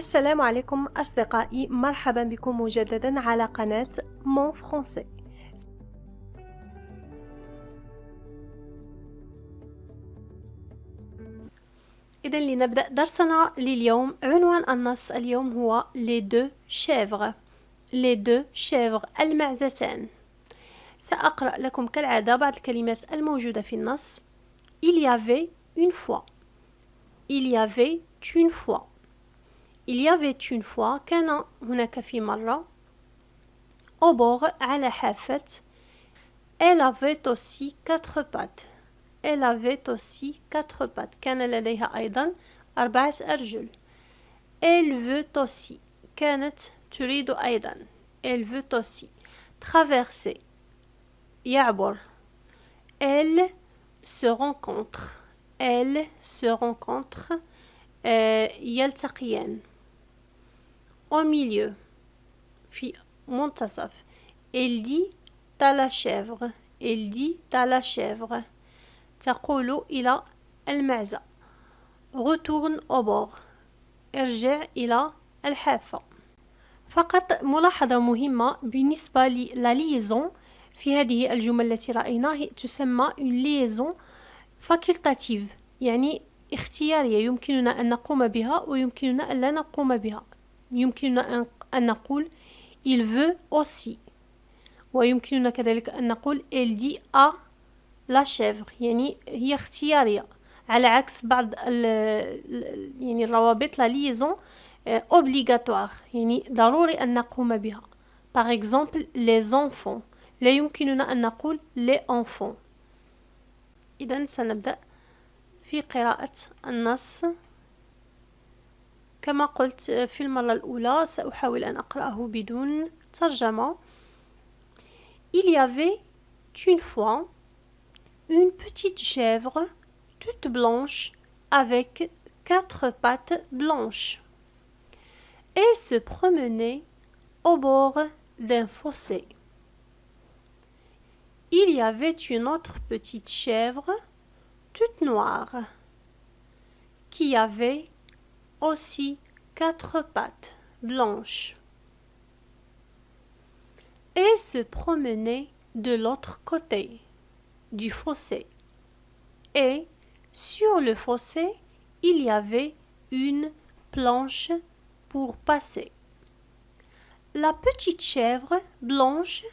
السلام عليكم أصدقائي، مرحبا بكم مجددا على قناة مون فرونسي. إذن لنبدأ درسنا لليوم. عنوان النص اليوم هو les deux chèvres. les deux chèvres المعزتان. سأقرأ لكم كالعادة بعض الكلمات الموجودة في النص. Il y avait une fois. Il y avait une fois. Il y avait une fois. كان هناك في مرة. Au bord على حافة. Elle avait aussi quatre pattes. Elle avait aussi quatre pattes. كان لديها أيضا 4 أرجل. Elle veut aussi. كانت تريد أيضا. Elle veut aussi. Traverser. يعبر. Elle se rencontre. Elle se rencontre. يلتقيان. Au milieu. في منتصف. Elle dit à la chèvre. Elle dit à la chèvre. تقول إلى المعزة. Retourne au bord. ارجع إلى الحافة. فقط ملاحظة مهمة بالنسبة لا liaison في هذه الجمل التي رأيناها تسمى une liaison facultative، يعني اختيارية، يمكننا أن نقوم بها ويمكننا أن لا نقوم بها. يمكننا أن نقول il veut aussi، ويمكننا كذلك أن نقول elle dit à la chèvre، يعني هي اختيارية، على عكس بعض يعني الروابط لا liaison obligatoire، يعني ضروري أن نقوم بها. par exemple les enfants، لا يمكننا أن نقول les enfants. إذن سنبدأ في قراءة النص. كما قلت في المرة الأولى سأحاول أن أقرأه بدون ترجمة. Il y avait une fois une petite chèvre toute blanche avec 4 pattes blanches. Elle se promenait au bord d'un fossé. Il y avait une autre petite chèvre toute noire qui avait aussi 4 pattes blanches. Elle se promenait de l'autre côté du fossé. Et sur le fossé, il y avait une planche pour passer. La petite chèvre blanche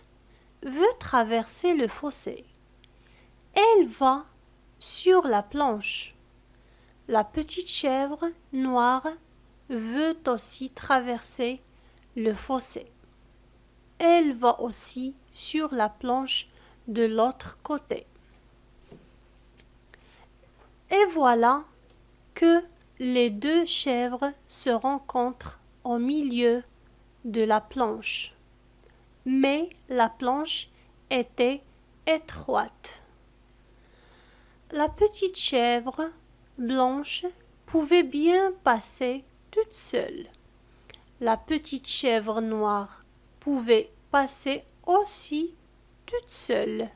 veut traverser le fossé. Elle va sur la planche. La petite chèvre noire veut aussi traverser le fossé. Elle va aussi sur la planche de l'autre côté. Et voilà que les deux chèvres se rencontrent au milieu de la planche. Mais la planche était étroite. La petite chèvre blanche pouvait bien passer toute seule. La petite chèvre noire pouvait passer aussi toute seule.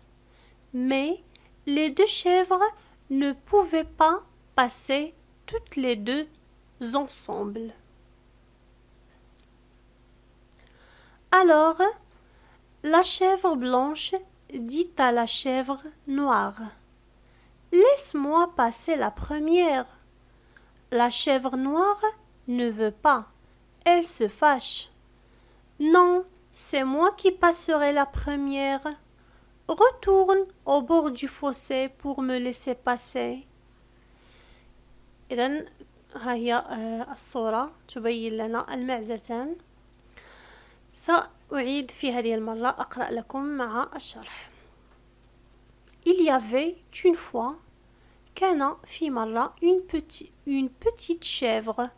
Mais les deux chèvres ne pouvaient pas passer toutes les deux ensemble. Alors, la chèvre blanche dit à la chèvre noire: Laisse-moi passer la première. La chèvre noire ne veut pas. Elle se fâche. Non, c'est moi qui passerai la première. Retourne au bord du fossé pour me laisser passer. إذن ها هي الصورة تبين لنا المعزتان. سأعيد في هذه المرة أقرأ لكم مع الشرح. Il y avait une fois. كان في مرة une petite chèvre.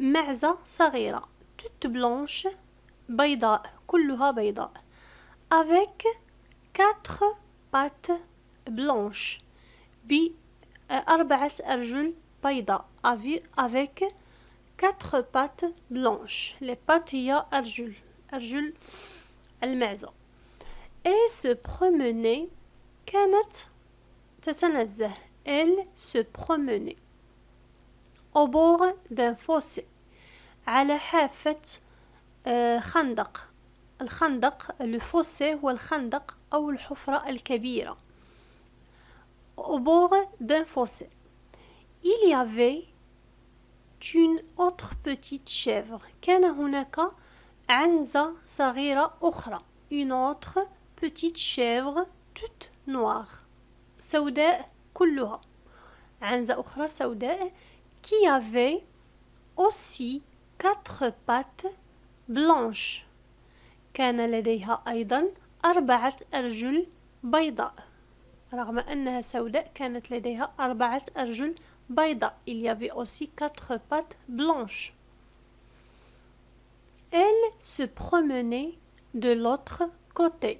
معزة صغيرة. toute blanche. بيضاء. كلها بيضاء. avec 4 pattes blanches. ب4 أرجل بيضاء. avec 4 pattes blanches. les pattes هي أرجل المعزة. Et se promenait. كانت تتنزه. Elle se promenait au bord d'un fossé. على حافة خندق. الخندق le fossé هو الخندق أو الحفرة الكبيرة. Au bord d'un fossé. Il y avait une autre petite chèvre. كان هناك عنزة صغيرة أخرى. Une autre petite chèvre toute noire. سوداء كلها. عنزة أخرى سوداء qui avait aussi 4 pattes blanches. كان لديها أيضا 4 أرجل بيضاء. رغم أنها سوداء كانت لديها 4 أرجل بيضاء. Il y avait aussi 4 pattes blanches. Elle se promenait de l'autre côté.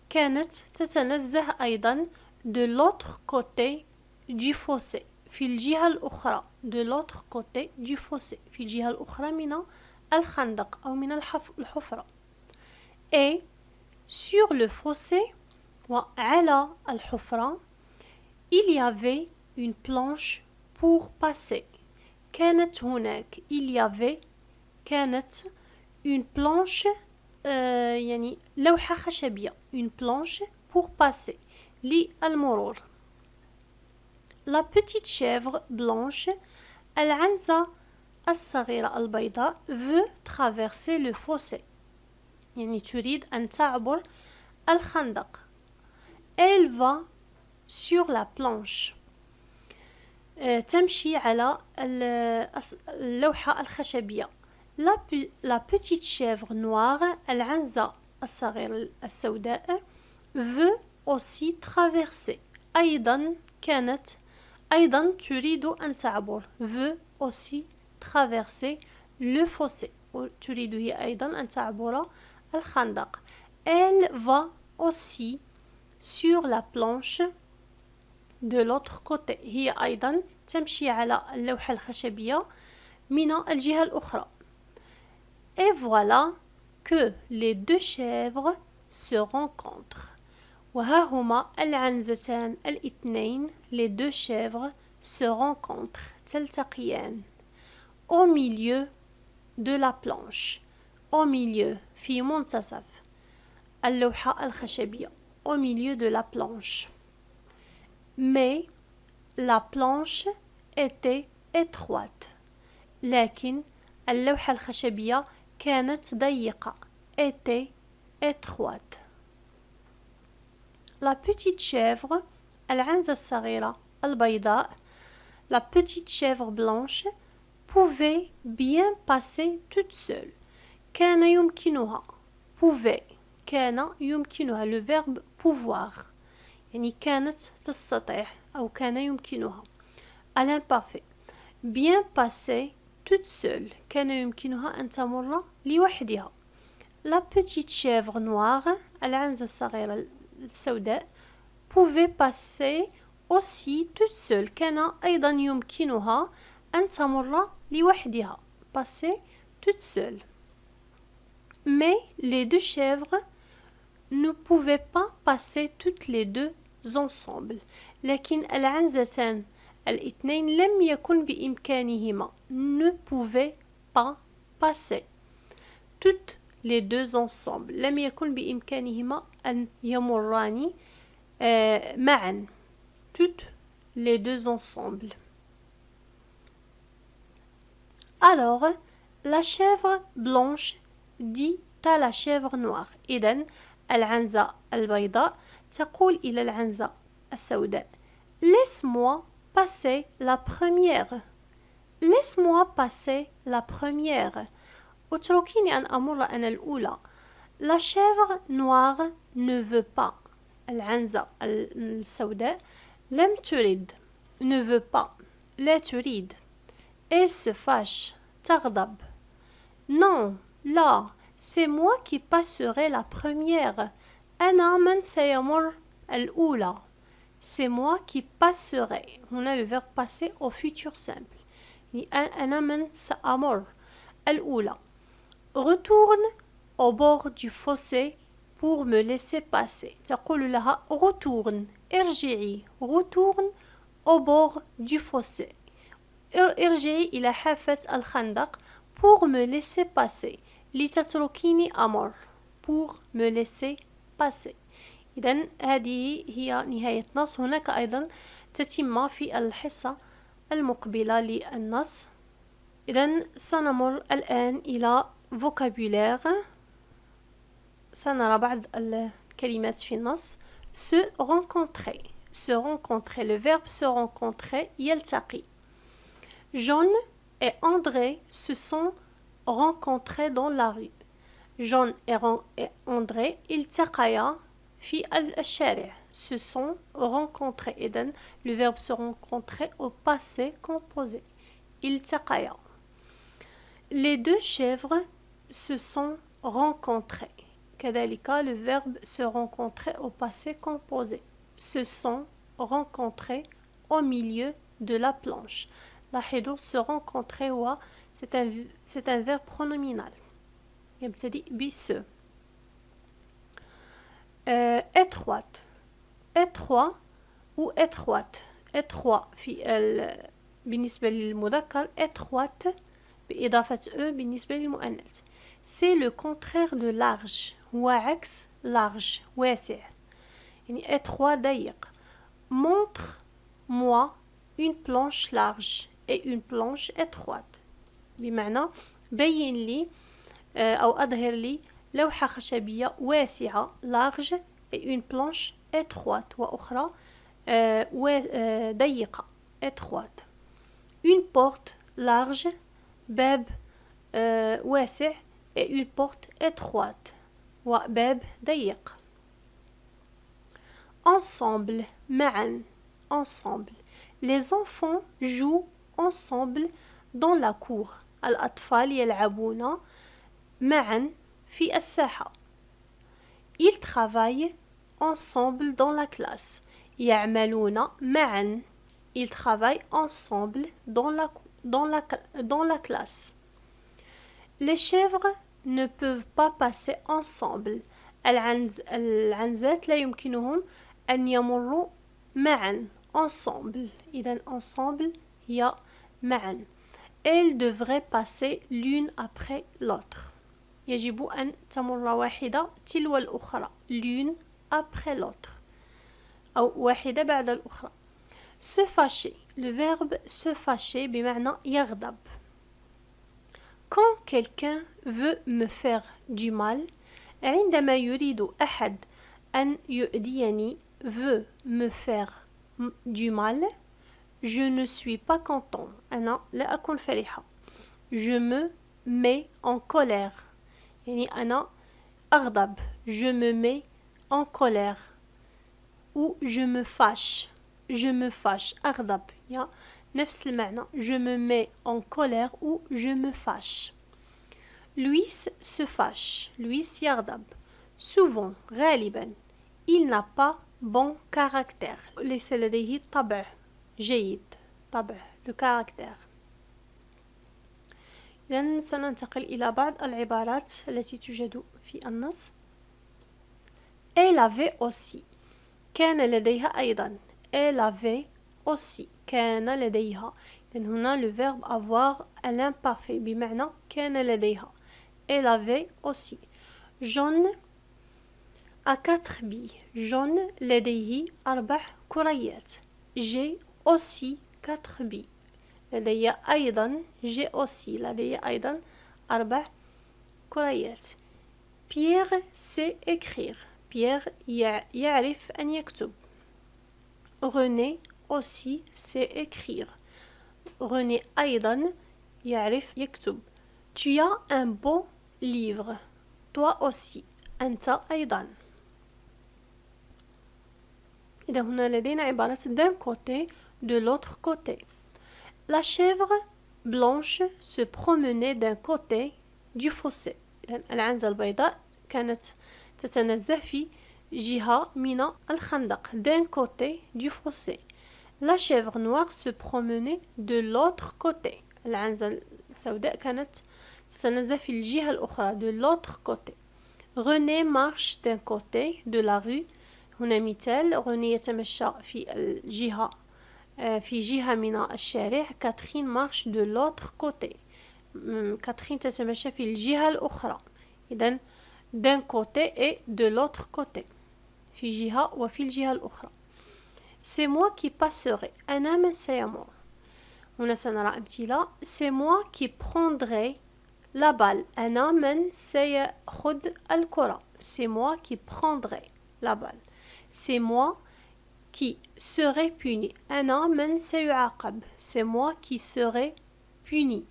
كانت تتنزه أيضا de l'autre côté du fossé. في الجهة الأخرى. De l'autre côté du fossé. في الجهة الأخرى من الخندق أو من الحفرة. Et sur le fossé وعلى الحفرة il y avait une planche pour passer. كانت هناك il y avait كانت une planche يعني لوحة خشبية. Une planche pour passer للمرور. La petite chèvre blanche العنزة الصغيرة البيضاء veut traverser le fossé. يعني تريد أن تعبر الخندق. Elle va sur la planche. تمشي على اللوحة الخشبية. La petite chèvre noire العنزة الصغيرة السوداء veut aussi traverser. أيضا كانت أيضا تريد أن تعبر. veut aussi traverser le fossé. تريد هي أيضا أن تعبر الخندق. Elle va aussi sur la planche de l'autre côté. هي أيضا تمشي على اللوحة الخشبية من الجهة الأخرى. Et voilà que les 2 chèvres se rencontrent. وها هما العنزتان الاثنين les 2 chèvres se rencontrent. تلتقيان. Au milieu de la planche. Au milieu في منتصف اللوحة الخشبية. Au milieu de la planche. Mais la planche était étroite. لكن اللوحة الخشبية كانت ضيقة. était étroite. La petite chèvre العنزة الصغيرة البيضاء la petite chèvre blanche pouvait bien passer toute seule. كان يمكنها. pouvait كان يمكنها. le verbe pouvoir يعني كانت تستطيع أو كان يمكنها. à l'imparfait. bien passer toute seule كان يمكنها أن تمر لوحدها. La petite chèvre noire العنزة الصغيرة السوداء pouvait passer aussi toute seule كان أيضا يمكنها أن تمر لوحدها. passer toute seule. Mais les 2 chèvres ne pouvaient pas passer toutes les 2 ensemble. لكن العنزتان الاثنين لم يكن بإمكانهما ne pouvaient pas passer toutes les 2 ensemble. لم يكن بإمكانهما أن يمران معا. toutes les 2 ensemble. Alors la chèvre blanche dit à la chèvre noire. إذن العنزة البيضاء تقول إلى العنزة السوداء laisse-moi passer la première. laisse-moi passer la première. اتركيني أن أمر أنا الأولى. La chèvre noire ne veut pas. العنزة السوداء لم تريد. ne veut pas. لا تريد. Elle se fâche. تغضب. Non, là, c'est moi qui passerai la première. أنا من سيمر الأولى. c'est moi qui passerai. هنا le verbe passer au futur simple. أنا من سأمر الأولى. Retourne au bord du fossé pour me laisser passer. تقول لها retourne. ارجعي. retourne au bord du fossé. ارجعي إلى حافة الخندق pour me laisser passer لتتركيني أمر pour me laisser passer. إذن هذه هي نهاية نص. هناك أيضا تتمة في الحصة المقبلة للنص. إذن سنمر الآن إلى vocabulaire. سنرى بعض الكلمات في النص. se rencontrer. Se rencontrer. Le verbe se rencontrer يلتقي. John et André se sont rencontrés dans la rue. John et André التقيا في الشارع. Se sont rencontrés. إذن le verbe se rencontrer au passé composé. التقيا. Les deux chèvres se sont rencontrées. كذلك le verbe se rencontrer au passé composé. Se sont rencontrés au milieu de la planche. لاحظوا se rencontrer هو c'est un verbe pronominal. يبتدئ بse. étroite. étroit ou étroite. étroit بالنسبة للمذكر étroite بإضافة e بالنسبة للمؤنث. C'est le contraire de large. هو عكس large واسع. يعني étroit ضيق. Montre-moi une planche large et une planche étroite. بمعنى بين لي أو أظهر لي لوحة خشبية واسعة large et une planche étroite وأخرى ضيقة étroite. Une porte large باب واسع et une porte étroite وباب ضيق. Ensemble معا. Ensemble. Les enfants jouent ensemble dans la cour. الأطفال يلعبون معا في الساحة. Ils travaillent ensemble dans la classe. يعملون معا. Ils travaillent ensemble dans la classe. Les chèvres ne peuvent pas passer ensemble. العنزات لا يمكنهم أن يمروا معا. Ensemble. إذن ensemble هي معا. Elles devraient passer l'une après l'autre. يجب أن تمر واحدة تلو الأخرى. L'une après l'autre. أو واحدة بعد الأخرى. Se fâcher. Le verbe se fâcher بمعنى يغضب. Quand quelqu'un veut me faire du mal, عندما يريد أحد أن يؤذيني, veut me faire du mal, je ne suis pas content. أنا لا أكون فرحة. Je me mets en colère. يعني أنا أغضب. Je me mets en colère. Ou je me fâche. Je me fâche. أغضب. يا نفس المعنى. Je me mets en colère ou je me fâche. Luis se fâche. Luis يغضب. Souvent. غالبا. Il n'a pas bon caractère. ليس لديه طبع جيد. طبع. Le caractère. إذن سننتقل إلى بعض العبارات التي توجد في النص. Elle avait aussi. كان لديها أيضا. Elle avait aussi. كان لديها. إذن هنا le verbe avoir à l'imparfait بمعنى كان لديها. Elle avait aussi. John a 4 billes. John لديه 4 كريات. J'ai aussi 4 billes. لدي أيضا. J'ai aussi. لدي أيضا 4 كريات. Pierre sait écrire. Pierre يعرف أن يكتب. René aussi sait écrire. René أيضا يعرف يكتب. Tu as un beau livre. Toi aussi. أنت أيضا. إذا هنا لدينا عبارة d'un côté, de l'autre côté. La chèvre blanche se promenait d'un côté du fossé. العنزة البيضاء كانت تتنزه في جهة من الخندق. D'un côté du fossé. La chèvre noire se promenait de l'autre côté. العنزة السوداء كانت تتنزه في الجهة الأخرى. De l'autre côté. René marche d'un côté de la rue. هنا مثال. روني يتمشى في جهة من الشارع. Catherine marche de l'autre côté. كاترين تتمشى في الجهة الأخرى. إذن d'un côté et de l'autre côté. في جهة وفي الجهة الأخرى. C'est moi qui passerai. أنا من سيمر. هنا سنرى أمثلة. C'est moi qui prendrai la balle. أنا من سيأخذ الكرة. C'est moi qui prendrai la balle. C'est moi qui serai puni. أنا من سيعاقب. C'est moi qui serai puni.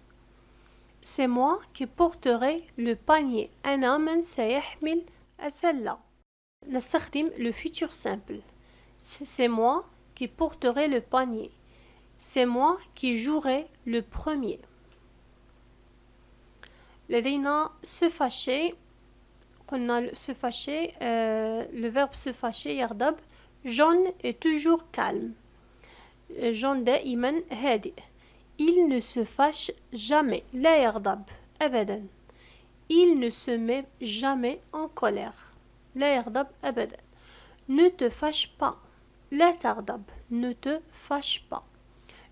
C'est moi qui porterai le panier. أنا من سيحمل السلة. نستخدم le futur simple. C'est moi qui porterai le panier. C'est moi qui jouerai le premier. لدينا se fâcher. قلنا se fâcher. Le verbe se fâcher يغضب. John est toujours calme. John دائما هادئ. Il ne se fâche jamais. لا يغضب أبدا. Il ne se met jamais en colère. لا يغضب أبدا. Ne te fâche pas. لا تغضب. Ne te fâche pas.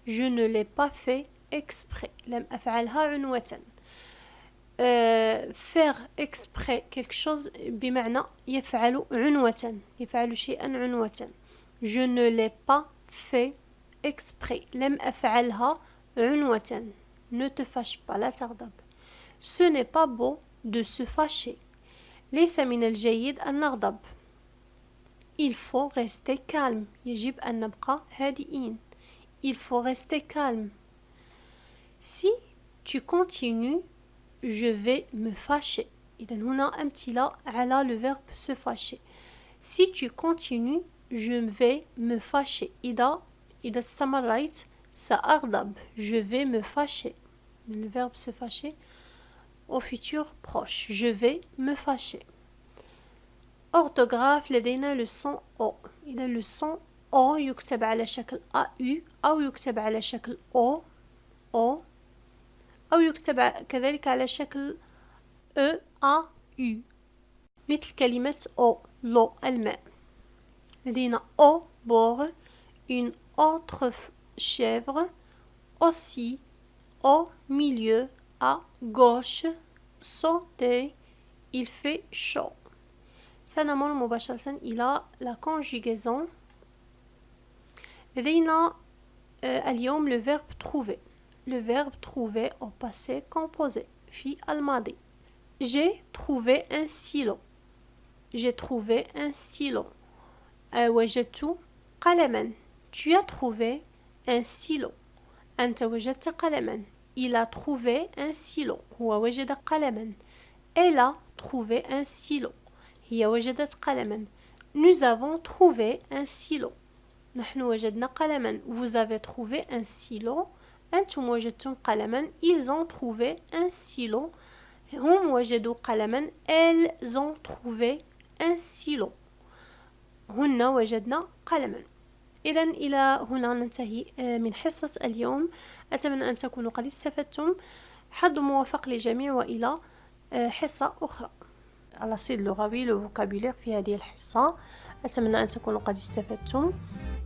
Je ne l'ai pas fait exprès. لم أفعلها عنوة. Faire exprès quelque chose بمعنى يفعل عنوة. يفعل شيئا عنوة. Je ne l'ai pas fait exprès. لم أفعلها عنوة. Ne te fâche pas. لا تغضب. Ce n'est pas beau de se fâcher. ليس من الجيد أن نغضب. Il faut rester calme. يجب أن نبقى هادئين. Il faut rester calme. Si tu continues, je vais me fâcher. إذن هنا أمثلة على le verbe se fâcher. Si tu continues, je vais me fâcher. إذا استمريت سأغضب. Je vais me fâcher. Le verbe se fâcher au futur proche. Je vais me fâcher. Orthographe لدينا le son O. إذا le son O يكتب على شكل AU أو يكتب على شكل O أو يكتب كذلك على شكل EAU مثل كلمة eau l'eau الماء. لدينا au bord, une autre chèvre, aussi, au milieu, à gauche, sauter, il fait chaud. سنمر مباشرة إلى la conjugaison. لدينا اليوم le verbe trouver. Le verbe trouver au passé composé في الماضي. J'ai trouvé un stylo. J'ai trouvé un stylo. وجدت قلما. Tu as trouvé un stylo. أنت وجدت قلما. Il a trouvé un stylo. هو وجد قلما. Elle a trouvé un stylo. هي وجدت قلما. Nous avons trouvé un stylo. نحن وجدنا قلما. Vous avez trouvé un stylo. أنتم وجدتم قلما. Ils ont trouvé un stylo. هم وجدوا قلما. Elles ont trouvé un stylo. هن وجدنا قلما. إذن إلى هنا ننتهي من حصة اليوم. أتمنى أن تكونوا قد استفدتم. حظ موفق للجميع وإلى حصة أخرى. الرصيد اللغوي le vocabulaire في هذه الحصة. أتمنى أن تكونوا قد استفدتم.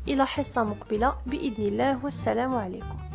إلى حصة مقبلة بإذن الله والسلام عليكم.